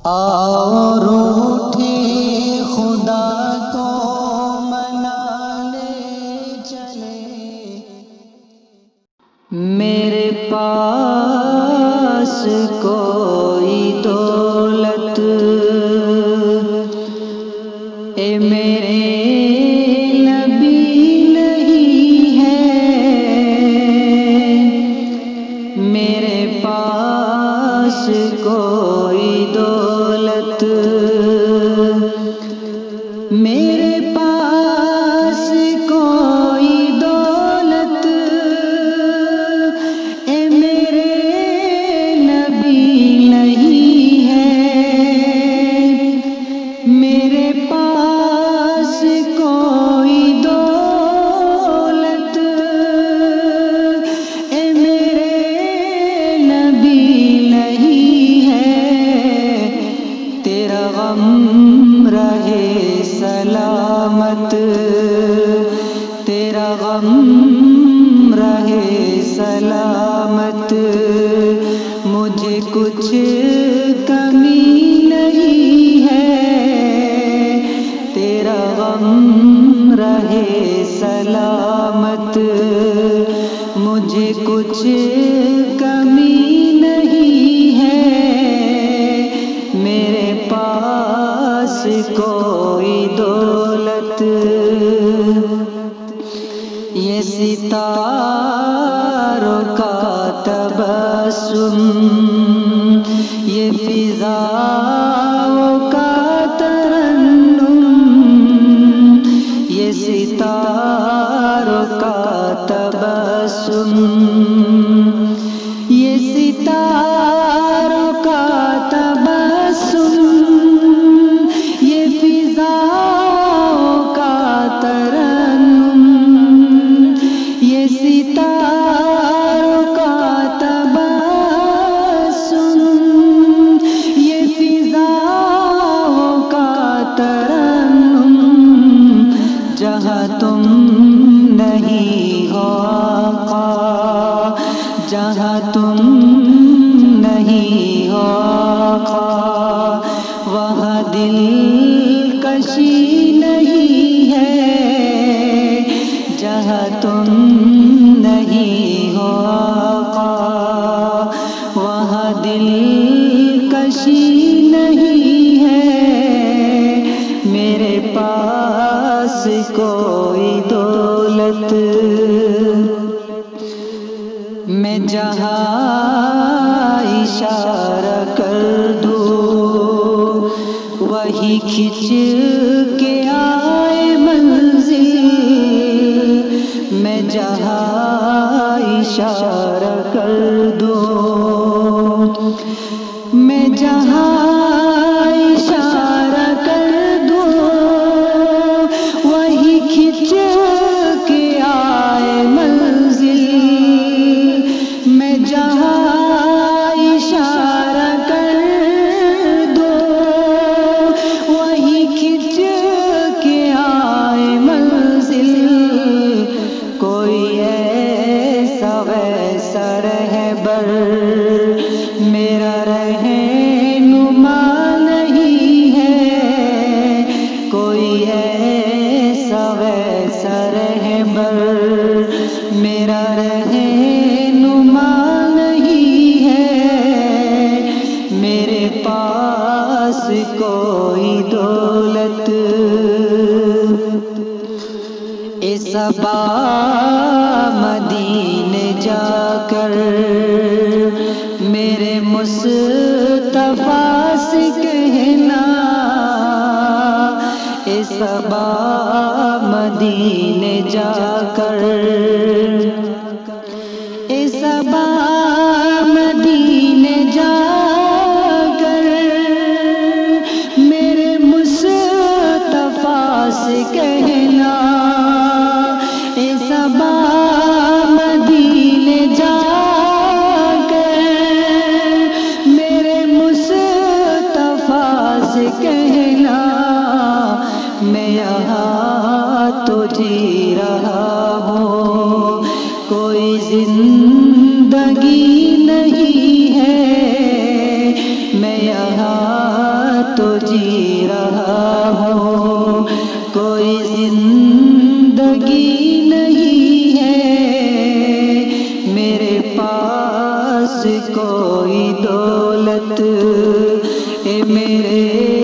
اور اٹھے خدا کو منانے چلے، میرے پاس کوئی دولت اے میرے نبی نہیں ہے، میرے پاس کوئی دولت، میرے پاس کوئی دولت اے میرے نبی نہیں ہے، میرے پاس کوئی دولت اے میرے نبی نہیں ہے، تیرا غم رہے سلامت، تیرا غم رہے سلامت، مجھے کچھ کمی نہیں ہے، تیرا غم رہے سلامت، مجھے کچھ کمی نہیں ہے، میرے پاس کوئی دولت، یہ ستاروں کا تبسم، یہ فضاؤں کا ترنم، یہ ستاروں کا تبسم، یہ ستاروں کا تبسم، یہ فضاؤں کا ترنم، یہ ستاروں کا تبسم، یہ فضاؤں کا ترنم، جہاں تم نہیں ہو آقا، جہاں تم نہیں ہو آقا، وہاں دل کشی نہیں ہے، جہاں تم نہیں ہو آقا، وہاں دل کشی نہیں ہے، میرے پاس کوئی دولت، میں جہاں اشارہ کر دوں وہی کھچ کے آئے منزل، میں جہاں اشارہ کر دوں، میں جہاں اشارہ کر دوں وہی کھچ کے آئے منزل، میں جہاں اشارہ کر دوں وہی کھچ کے آئے منزل، کوئی ایسا ویسا رہبر میرا رہنما نہیں ہے، کوئی ایسا ویسا رہبر میرا رہنما نہیں ہے، میرے پاس کوئی دولت، اس صبا مدینے جا کر میرے مصطفیٰ سے کہنا، اس صبا مدینے جا کر، اس صبا مدینے جا کر میرے مصطفیٰ سے کہنا، اس صبا مدینے جا کر میرے مصطفیٰ سے کہنا، میں یہاں تو جی رہا ہوں، کوئی زندگی نہیں ہے، میں یہاں تو جی رہا ہوں، کوئی زندگی نہیں ہے میرے پاس، کوئی دولت اے میرے